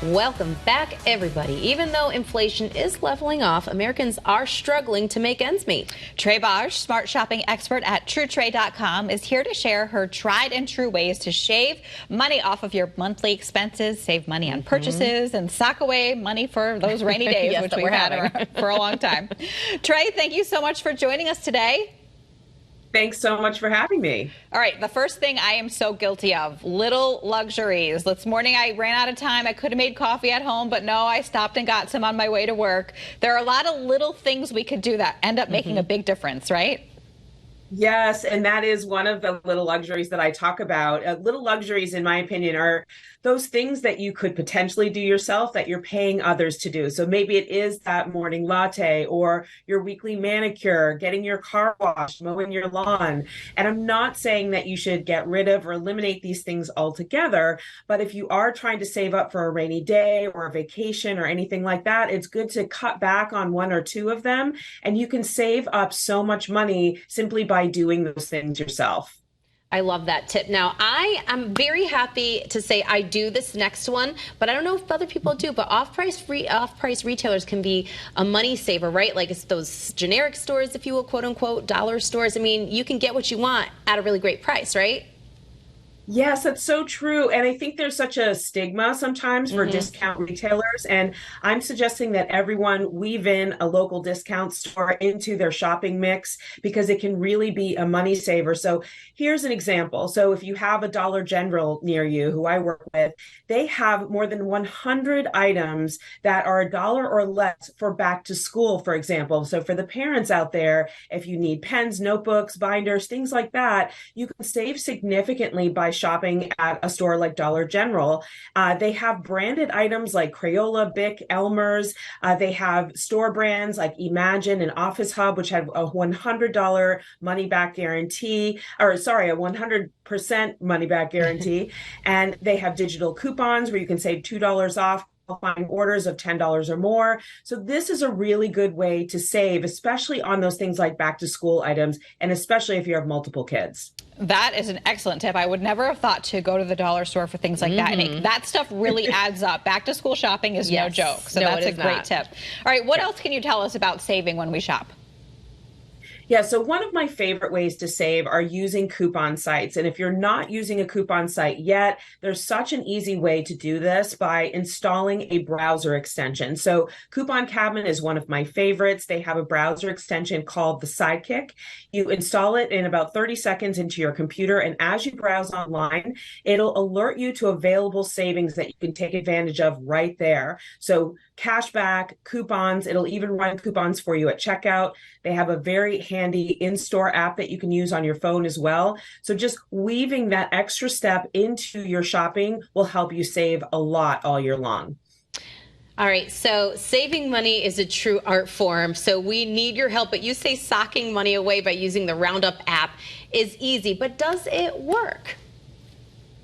Welcome back, everybody. Even though inflation is leveling off, Americans are struggling to make ends meet. Trae Bodge, smart shopping expert at TrueTrade.com, is here to share her tried and true ways to shave money off of your monthly expenses, save money on purchases, and sock away money for those rainy days, Yes, which that we've we're had having. for a long time. Trae, thank you so much for joining us today. Thanks so much for having me. All right, the first thing I am so guilty of, little luxuries. This morning I ran out of time. I could have made coffee at home, but no, I stopped and got some on my way to work. There are a lot of little things we could do that end up making a big difference, right? Yes, and that is one of the little luxuries that I talk about. Little luxuries, in my opinion, are those things that you could potentially do yourself that you're paying others to do. So maybe it is that morning latte or your weekly manicure, getting your car washed, mowing your lawn. And I'm not saying that you should get rid of or eliminate these things altogether, but if you are trying to save up for a rainy day or a vacation or anything like that, it's good to cut back on one or two of them. And you can save up so much money simply by doing those things yourself. I love that tip. Now, I am very happy to say I do this next one, but I don't know if other people do. But off-price retailers can be a money saver, right? Like it's those generic stores, if you will, quote unquote, dollar stores. I mean, you can get what you want at a really great price, right? Yes, that's so true. And I think there's such a stigma sometimes for discount retailers. And I'm suggesting that everyone weave in a local discount store into their shopping mix because it can really be a money saver. So here's an example. So if you have a Dollar General near you, who I work with, they have more than 100 items that are $1 or less for back to school, for example. So for the parents out there, if you need pens, notebooks, binders, things like that, you can save significantly by shopping at a store like Dollar General. They have branded items like Crayola, Bic, Elmer's. They have store brands like Imagine and Office Hub, which have a $100 money back guarantee, or sorry, a 100% money back guarantee. And they have digital coupons where you can save $2 off qualifying orders of $10 or more. So this is a really good way to save, especially on those things like back to school items, and especially if you have multiple kids. That is an excellent tip. I would never have thought to go to the dollar store for things like that. And that stuff really adds up. Back to school shopping is no joke. So that's a great tip. All right, what else can you tell us about saving when we shop? Yeah, so one of my favorite ways to save are using coupon sites. And if you're not using a coupon site yet, there's such an easy way to do this by installing a browser extension. So Coupon Cabinet is one of my favorites. They have a browser extension called the Sidekick. You install it in about 30 seconds into your computer. And as you browse online, it'll alert you to available savings that you can take advantage of right there. So cashback, coupons, it'll even run coupons for you at checkout. They have a very handy in-store app that you can use on your phone as well. So just weaving that extra step into your shopping will help you save a lot all year long. All right, so saving money is a true art form, so we need your help. But you say socking money away by using the Roundup app is easy, but does it work?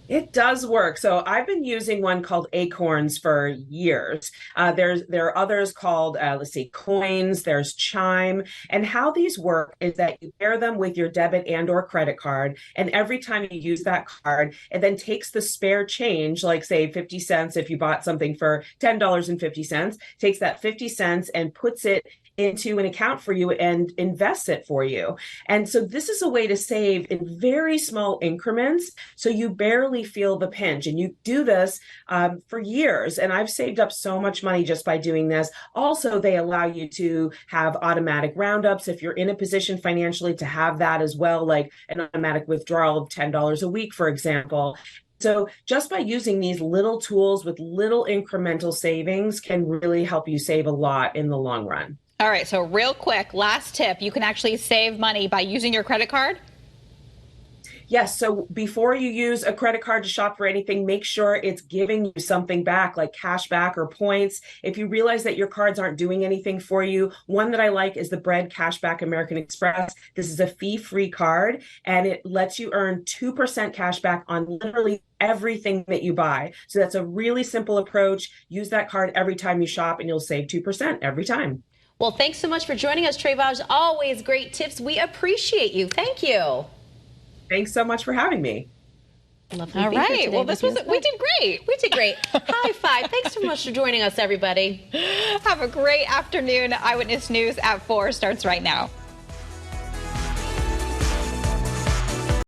It does work. So I've been using one called Acorns for years. There are others called, let's see, Coins, there's Chime. And how these work is that you pair them with your debit and or credit card. And every time you use that card, it then takes the spare change, like say 50 cents if you bought something for $10.50, takes that 50 cents and puts it into an account for you and invests it for you. And so this is a way to save in very small increments, so you barely feel the pinch. And you do this for years. And I've saved up so much money just by doing this. Also, they allow you to have automatic roundups if you're in a position financially to have that as well, like an automatic withdrawal of $10 a week, for example. So just by using these little tools with little incremental savings can really help you save a lot in the long run. All right, so real quick, last tip, you can actually save money by using your credit card? Yes. So before you use a credit card to shop for anything, make sure it's giving you something back, like cash back or points. If you realize that your cards aren't doing anything for you, one that I like is the Bread Cashback American Express. This is a fee-free card, and it lets you earn 2% cash back on literally everything that you buy. So that's a really simple approach. Use that card every time you shop, and you'll save 2% every time. Well, thanks so much for joining us, Trae Bodge. Always great tips. We appreciate you. Thank you. Thanks so much for having me. Lovely All to be here right. today Well, with you as we did great. We did great. High five. Thanks so much for joining us, everybody. Have a great afternoon. Eyewitness News at 4 starts right now.